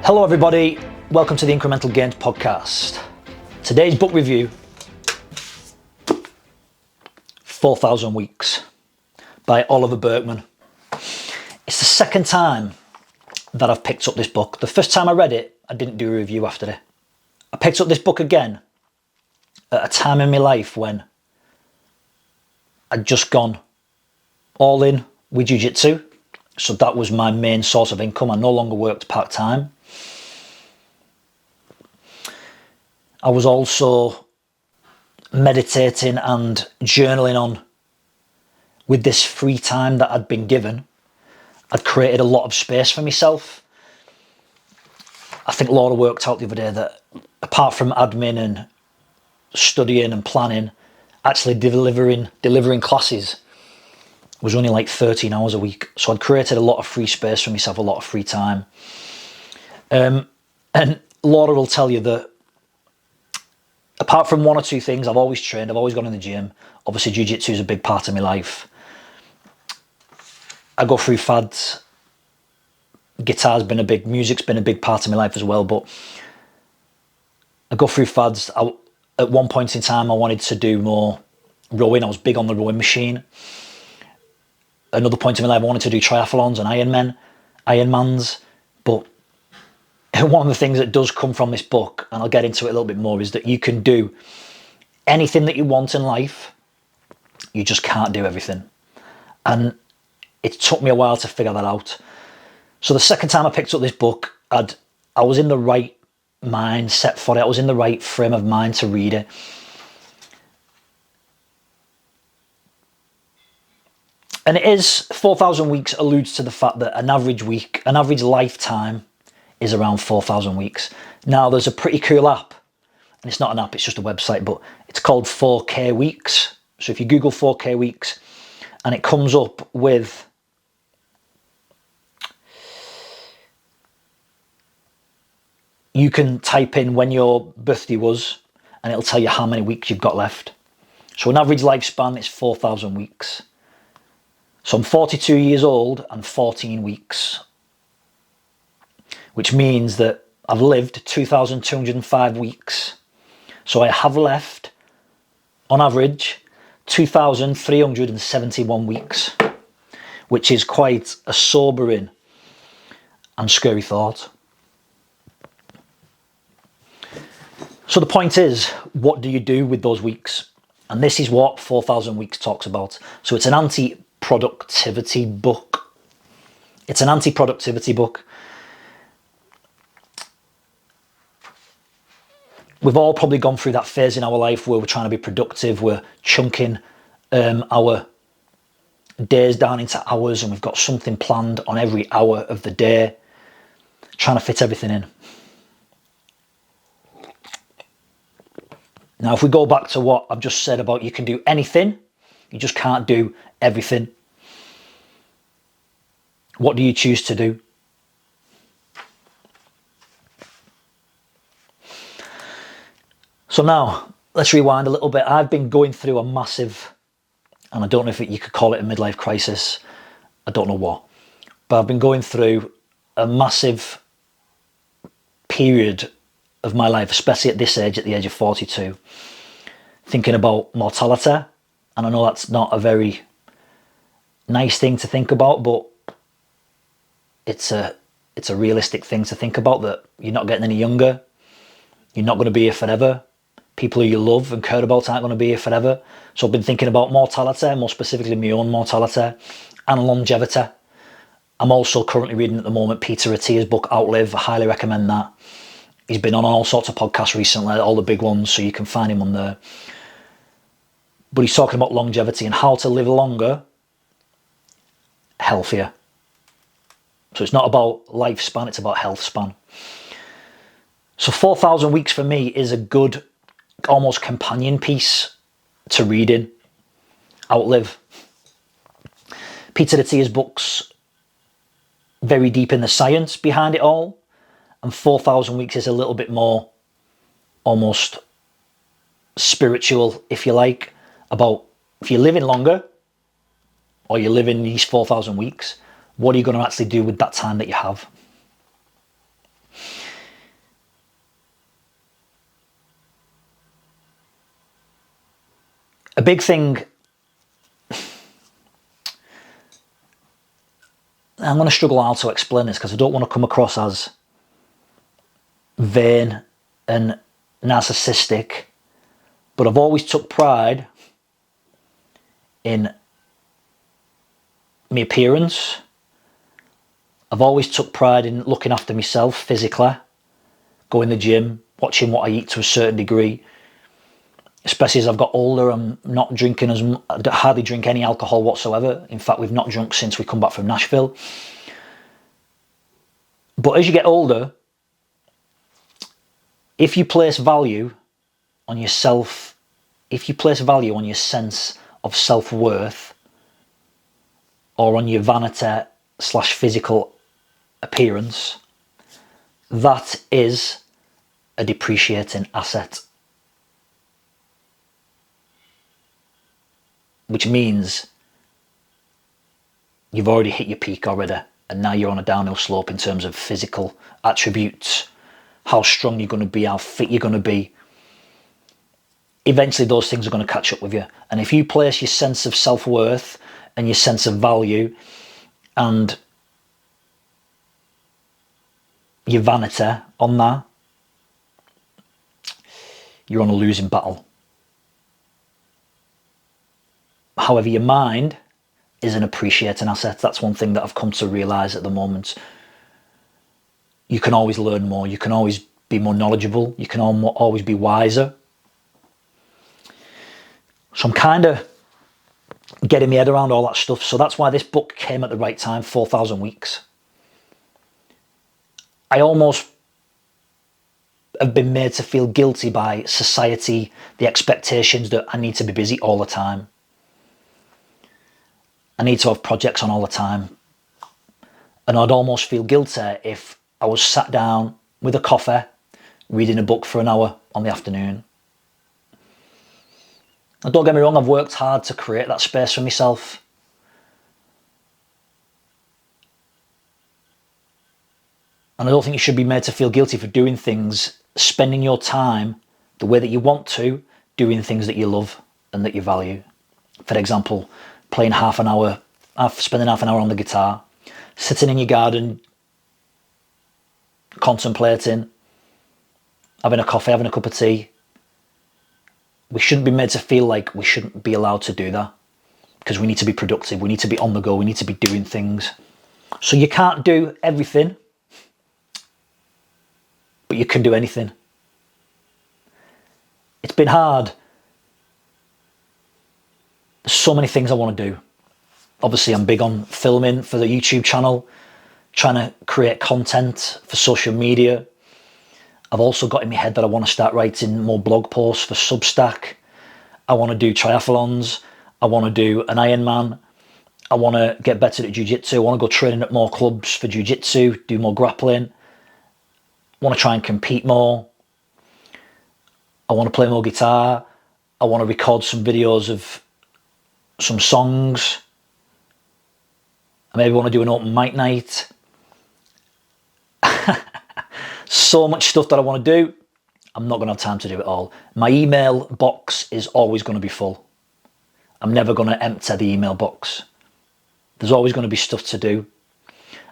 Hello everybody, welcome to the Incremental Gains podcast. Today's book review, 4,000 Weeks by Oliver Burkeman. It's the second time that I've picked up this book. The first time I read it, I didn't do a review after it. I picked up this book again at a time in my life when I'd just gone all in with jiu-jitsu. So that was my main source of income. I no longer worked part-time. I was also meditating and journaling on with this free time that I'd been given. I'd created a lot of space for myself. I think Laura worked out the other day that apart from admin and studying and planning, actually delivering classes was only like 13 hours a week. So I'd created a lot of free space for myself, a lot of free time. And Laura will tell you that apart from one or two things, I've always trained, I've always gone in the gym. Obviously, jiu-jitsu is a big part of my life. I go through fads. Music's been a big part of my life as well, but I go through fads. At one point in time, I wanted to do more rowing. I was big on the rowing machine. Another point in my life, I wanted to do triathlons and Ironmans, but one of the things that does come from this book, and I'll get into it a little bit more, is that you can do anything that you want in life. You just can't do everything. And it took me a while to figure that out. So the second time I picked up this book, I was in the right mindset for it. I was in the right frame of mind to read it. And it is 4,000 weeks alludes to the fact that an average lifetime is around 4,000 weeks. Now there's a pretty cool app, and it's not an app, it's just a website, but it's called 4K Weeks. So if you Google 4K Weeks, and it comes up with you can type in when your birthday was, and it'll tell you how many weeks you've got left. So an average lifespan is 4,000 weeks. So I'm 42 years old and 14 weeks, which means that I've lived 2,205 weeks. So I have left, on average, 2,371 weeks, which is quite a sobering and scary thought. So the point is, what do you do with those weeks? And this is what 4,000 Weeks talks about. So it's an anti-productivity book. It's an anti-productivity book. We've all probably gone through that phase in our life where we're trying to be productive. We're chunking our days down into hours, and we've got something planned on every hour of the day, trying to fit everything in. Now, if we go back to what I've just said about you can do anything, you just can't do everything. What do you choose to do? So now, let's rewind a little bit. I've been going through a massive, and I don't know if you could call it a midlife crisis, I don't know what, but I've been going through a massive period of my life, especially at this age, at the age of 42, thinking about mortality. And I know that's not a very nice thing to think about, but it's a realistic thing to think about, that you're not getting any younger. You're not going to be here forever. People who you love and care about aren't going to be here forever. So I've been thinking about mortality, more specifically my own mortality, and longevity. I'm also currently reading at the moment Peter Attia's book, Outlive. I highly recommend that. He's been on all sorts of podcasts recently, all the big ones, so you can find him on there. But he's talking about longevity and how to live longer, healthier. So it's not about lifespan, it's about health span. So 4,000 Weeks for me is a good, almost companion piece to reading. Outlive. Peter Attia's book's very deep in the science behind it all. And 4,000 Weeks is a little bit more almost spiritual, if you like, about if you're living longer or you're living these 4,000 weeks, what are you going to actually do with that time that you have? A big thing, I'm going to struggle how to explain this because I don't want to come across as vain and narcissistic, but I've always took pride in my appearance. I've always took pride in looking after myself physically, going to the gym, watching what I eat to a certain degree. Especially as I've got older, I'm not drinking I hardly drink any alcohol whatsoever. In fact, we've not drunk since we come back from Nashville. But as you get older, if you place value on yourself, if you place value on your sense of self-worth or on your vanity / physical appearance, that is a depreciating asset. Which means you've already hit your peak already, and now you're on a downhill slope in terms of physical attributes, how strong you're going to be, how fit you're going to be. Eventually those things are going to catch up with you. And if you place your sense of self-worth and your sense of value and your vanity on that, you're on a losing battle. However, your mind is an appreciating asset. That's one thing that I've come to realise at the moment. You can always learn more. You can always be more knowledgeable. You can always be wiser. So I'm kind of getting my head around all that stuff. So that's why this book came at the right time, 4,000 Weeks. I almost have been made to feel guilty by society, the expectations that I need to be busy all the time. I need to have projects on all the time. And I'd almost feel guilty if I was sat down with a coffee, reading a book for an hour on the afternoon. And don't get me wrong, I've worked hard to create that space for myself. And I don't think you should be made to feel guilty for doing things, spending your time the way that you want to, doing things that you love and that you value. For example, spending half an hour on the guitar, sitting in your garden, contemplating, having a coffee, having a cup of tea. We shouldn't be made to feel like we shouldn't be allowed to do that, because we need to be productive, we need to be on the go, we need to be doing things. So you can't do everything, but you can do anything. It's been hard. There's so many things I want to do. Obviously, I'm big on filming for the YouTube channel, trying to create content for social media. I've also got in my head that I want to start writing more blog posts for Substack. I want to do triathlons. I want to do an Ironman. I want to get better at jiu-jitsu. I want to go training at more clubs for jiu-jitsu, do more grappling. I want to try and compete more. I want to play more guitar. I want to record some videos of some songs. I maybe want to do an open mic night. So much stuff that I want to do. I'm not going to have time to do it all. My email box is always going to be full. I'm never going to empty the email box. There's always going to be stuff to do.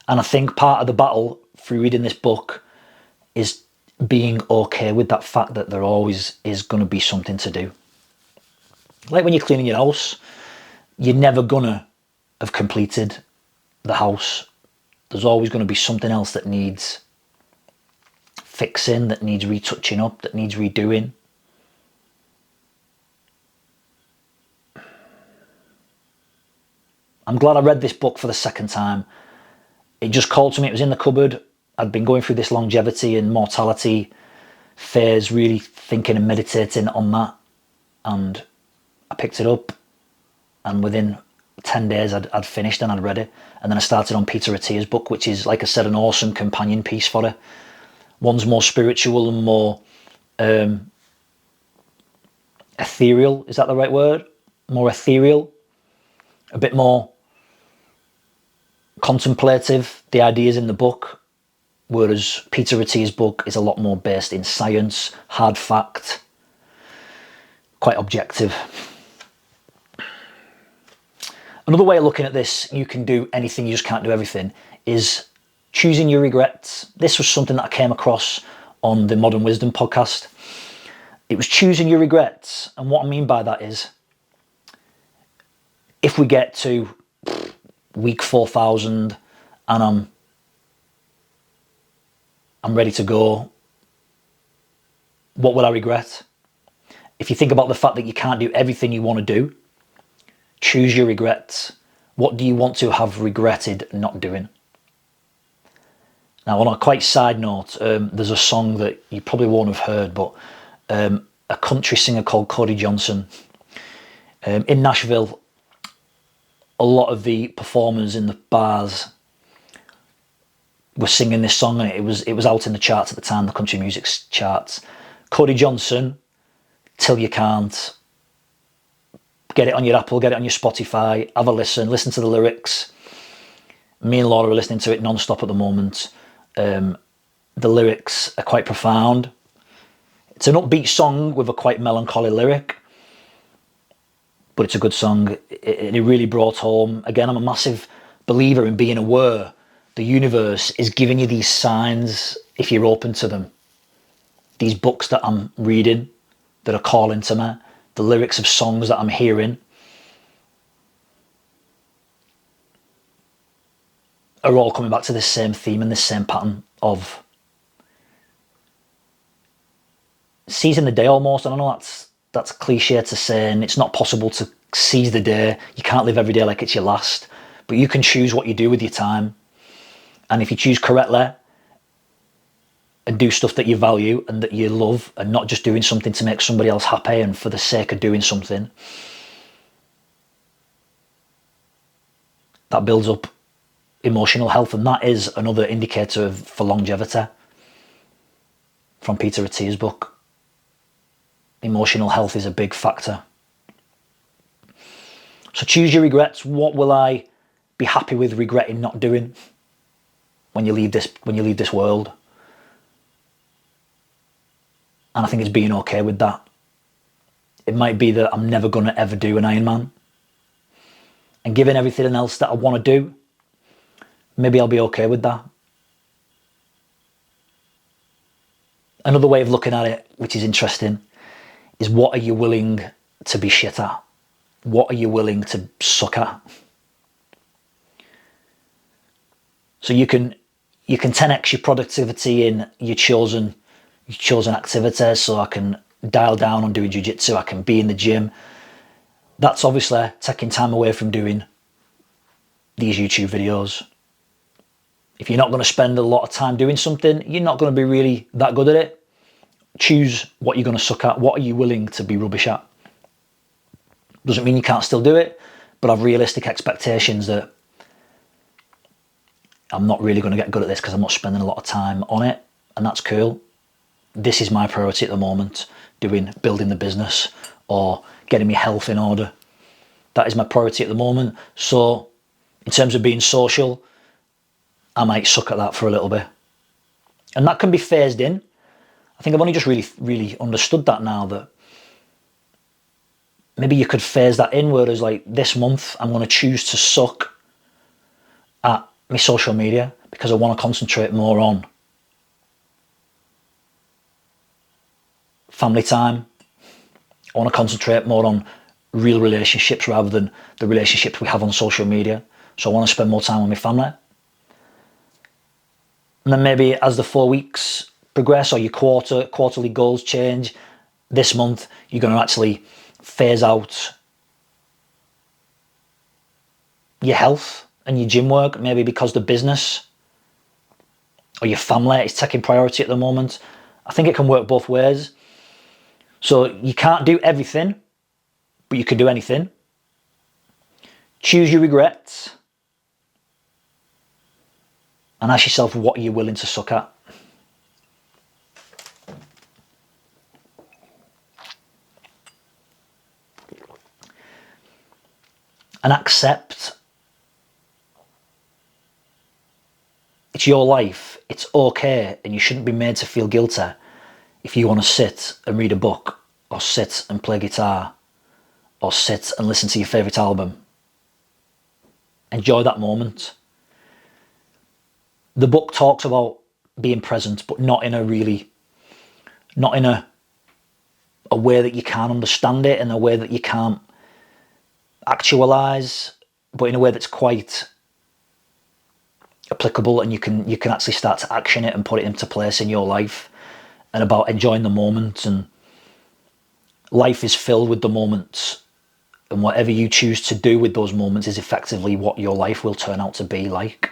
And I think part of the battle through reading this book is being okay with that fact that there always is going to be something to do. Like when you're cleaning your house, you're never going to have completed the house. There's always going to be something else that needs fixing, that needs retouching up, that needs redoing. I'm glad I read this book for the second time. It just called to me. It was in the cupboard. I'd been going through this longevity and mortality phase, really thinking and meditating on that. And I picked it up, and within 10 days I'd finished and I'd read it. And then I started on Peter Attia's book, which is, like I said, an awesome companion piece for it. One's more spiritual and more ethereal. Is that the right word? More ethereal. A bit more contemplative. The ideas in the book whereas Peter Attia's book is a lot more based in science, hard fact, quite objective. Another way of looking at this, you can do anything, you just can't do everything, is choosing your regrets. This was something that I came across on the Modern Wisdom podcast. It was choosing your regrets. And what I mean by that is, if we get to week 4,000 and I'm ready to go, what will I regret? If you think about the fact that you can't do everything you want to do, choose your regrets. What do you want to have regretted not doing? Now, on a quite side note, there's a song that you probably won't have heard, but a country singer called Cody Johnson. In Nashville, a lot of the performers in the bars were singing this song, and it was out in the charts at the time, the country music charts. Cody Johnson, Till You Can't. Get it on your Apple, get it on your Spotify, have a listen to the lyrics. Me and Laura are listening to it non-stop at the moment. The lyrics are quite profound. It's an upbeat song with a quite melancholy lyric, but it's a good song. It really brought home, again, I'm a massive believer in being aware. The universe is giving you these signs if you're open to them. These books that I'm reading that are calling to me, the lyrics of songs that I'm hearing, are all coming back to this same theme and this same pattern of seizing the day almost. And I know that's cliche to say, and it's not possible to seize the day. You can't live every day like it's your last, but you can choose what you do with your time. And if you choose correctly and do stuff that you value and that you love, and not just doing something to make somebody else happy and for the sake of doing something, that builds up emotional health. And that is another indicator for longevity from Peter Attia's book. Emotional health is a big factor. So choose your regrets. What will I be happy with regretting not doing when you leave this world? And I think it's being okay with that. It might be that I'm never going to ever do an Ironman. And given everything else that I want to do, maybe I'll be okay with that. Another way of looking at it, which is interesting, is what are you willing to be shit at? What are you willing to suck at? So you can 10x your productivity in your chosen activities. So I can dial down on doing jiu-jitsu, I can be in the gym. That's obviously taking time away from doing these YouTube videos. If you're not going to spend a lot of time doing something, you're not going to be really that good at it. Choose what you're going to suck at. What are you willing to be rubbish at? Doesn't mean you can't still do it, but have realistic expectations that I'm not really going to get good at this because I'm not spending a lot of time on it, and that's cool. This is my priority at the moment, building the business or getting my health in order. That is my priority at the moment. So in terms of being social, I might suck at that for a little bit. And that can be phased in. I think I've only just really understood that now, that maybe you could phase that in, whereas like this month, I'm going to choose to suck at my social media because I want to concentrate more on family time. I want to concentrate more on real relationships rather than the relationships we have on social media. So I want to spend more time with my family. And then maybe as the 4 weeks progress or your quarterly goals change, this month you're going to actually phase out your health and your gym work, maybe because the business or your family is taking priority at the moment. I think it can work both ways. So you can't do everything, but you can do anything. Choose your regrets and ask yourself, what are you willing to suck at? And accept it's your life. it's okay and you shouldn't be made to feel guilty if you want to sit and read a book, or sit and play guitar, or sit and listen to your favourite album. Enjoy that moment. The book talks about being present, but not in a way that you can't understand it, in a way that you can't actualise, but in a way that's quite applicable, and you can actually start to action it and put it into place in your life, and about enjoying the moment. And life is filled with the moments, and whatever you choose to do with those moments is effectively what your life will turn out to be like.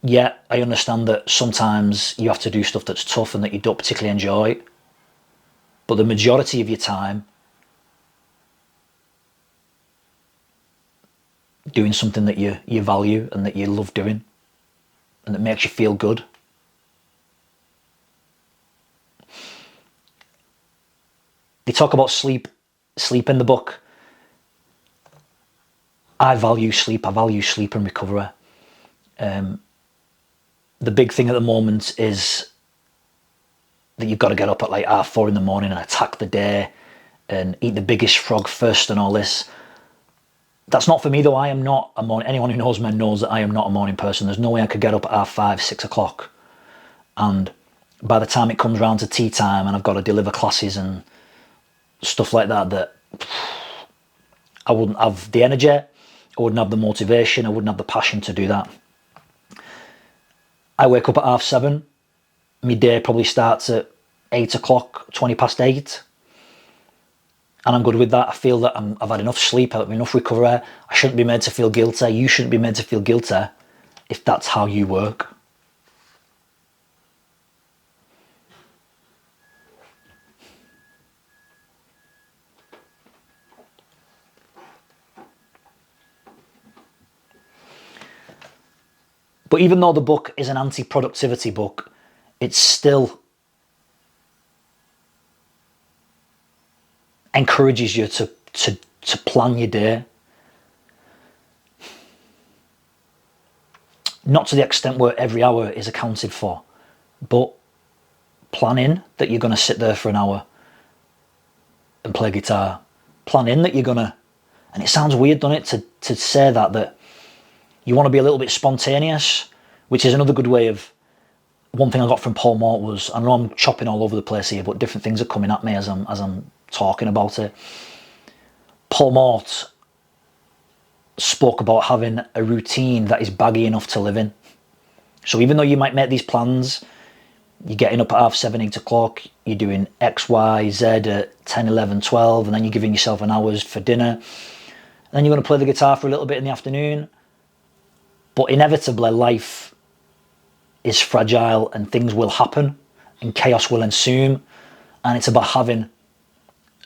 Yeah, I understand that sometimes you have to do stuff that's tough and that you don't particularly enjoy, but the majority of your time doing something that you value and that you love doing and that makes you feel good. They talk about sleep in the book. I value sleep and recovery. The big thing at the moment is that you've got to get up at like 4:30 in the morning and attack the day and eat the biggest frog first and all this. That's not for me though. I am not a morning. Anyone who knows me knows that I am not a morning person. There's no way I could get up at 5, 6 o'clock. And by the time it comes round to tea time and I've got to deliver classes and stuff like that I wouldn't have the energy, I wouldn't have the motivation, I wouldn't have the passion to do that. I wake up at 7:30. My day probably starts at 8 o'clock, 20 past 8. And I'm good with that. I feel that I've had enough sleep, I've had enough recovery. I shouldn't be made to feel guilty. You shouldn't be made to feel guilty if that's how you work. But even though the book is an anti-productivity book, it still encourages you to plan your day. Not to the extent where every hour is accounted for, but plan in that you're going to sit there for an hour and play guitar. Plan in that you're going to, and it sounds weird, doesn't it, to say that you want to be a little bit spontaneous, which is another good way of, one thing I got from Paul Mort was, I know I'm chopping all over the place here, but different things are coming at me as I'm talking about it. Paul Mort spoke about having a routine that is baggy enough to live in. So even though you might make these plans, you're getting up at 7:30, 8 o'clock, you're doing X, Y, Z at 10, 11, 12, and then you're giving yourself an hour for dinner. And then you're going to play the guitar for a little bit in the afternoon. But inevitably, life is fragile and things will happen and chaos will ensue. And it's about having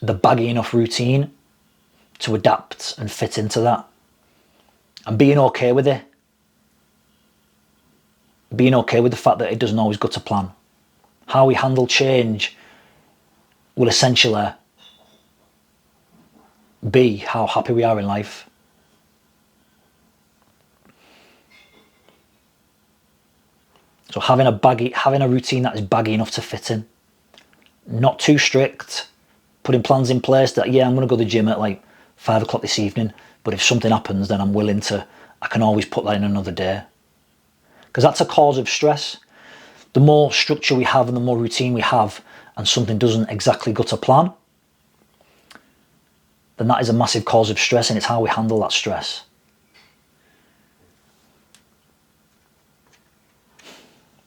the baggy enough routine to adapt and fit into that. And being okay with it. Being okay with the fact that it doesn't always go to plan. How we handle change will essentially be how happy we are in life. So having a routine that is baggy enough to fit in. Not too strict. Putting plans in place that, yeah, I'm going to go to the gym at like 5 o'clock this evening, but if something happens, then I can always put that in another day. Because that's a cause of stress. The more structure we have and the more routine we have, and something doesn't exactly go to plan, then that is a massive cause of stress, and it's how we handle that stress.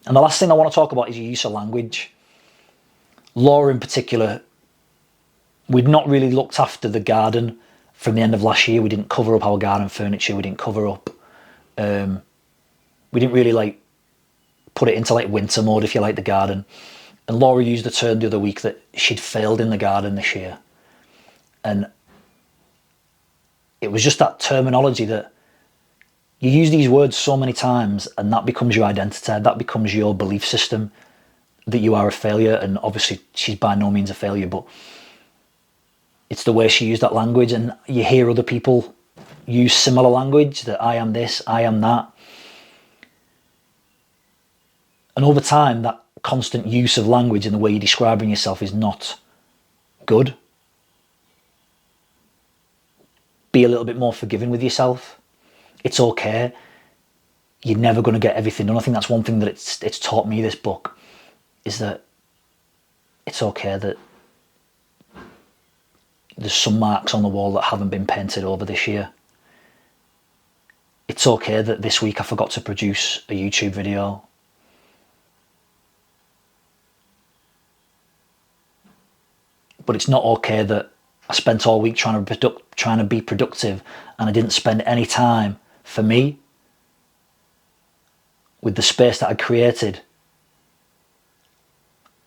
And the last thing I want to talk about is your use of language. Laura in particular, we'd not really looked after the garden from the end of last year. We didn't cover up our garden furniture. We didn't cover up. We didn't really put it into winter mode, if you like, the garden. And Laura used the term the other week that she'd failed in the garden this year. And it was just that terminology that you use these words so many times and that becomes your identity. That becomes your belief system that you are a failure. And obviously she's by no means a failure, but it's the way she used that language. And you hear other people use similar language, that I am this, I am that. And over time, that constant use of language and the way you're describing yourself is not good. Be a little bit more forgiving with yourself. It's okay. You're never going to get everything done. I think that's one thing that it's taught me, this book, is that it's okay that there's some marks on the wall that haven't been painted over this year. It's okay that this week I forgot to produce a YouTube video. But it's not okay that I spent all week trying to be productive and I didn't spend any time for me, with the space that I created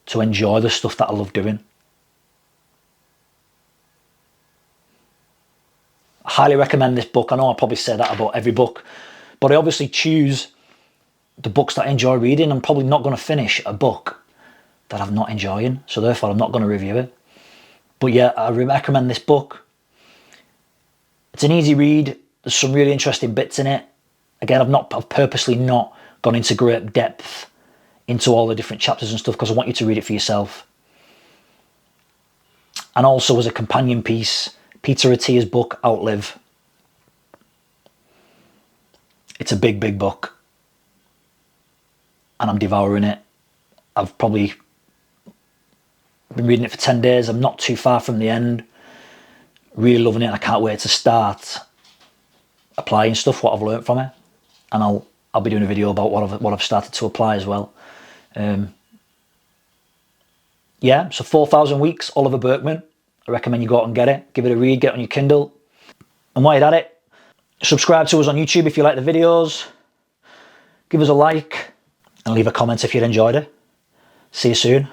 to enjoy the stuff that I love doing. I highly recommend this book. I know I probably say that about every book, but I obviously choose the books that I enjoy reading. I'm probably not going to finish a book that I'm not enjoying, so therefore I'm not going to review it. But yeah, I recommend this book. It's an easy read. There's some really interesting bits in it. Again, I've purposely not gone into great depth into all the different chapters and stuff, because I want you to read it for yourself. And also, as a companion piece, Peter Attia's book, Outlive. It's a big, big book. And I'm devouring it. I've probably been reading it for 10 days. I'm not too far from the end. Really loving it. I can't wait to start applying stuff, what I've learned from it. And I'll be doing a video about what I've started to apply as well. Yeah, so 4,000 Weeks, Oliver Burkeman. I recommend you go out and get it. Give it a read, get it on your Kindle. And while you're at it, subscribe to us on YouTube if you like the videos. Give us a like and leave a comment if you enjoyed it. See you soon.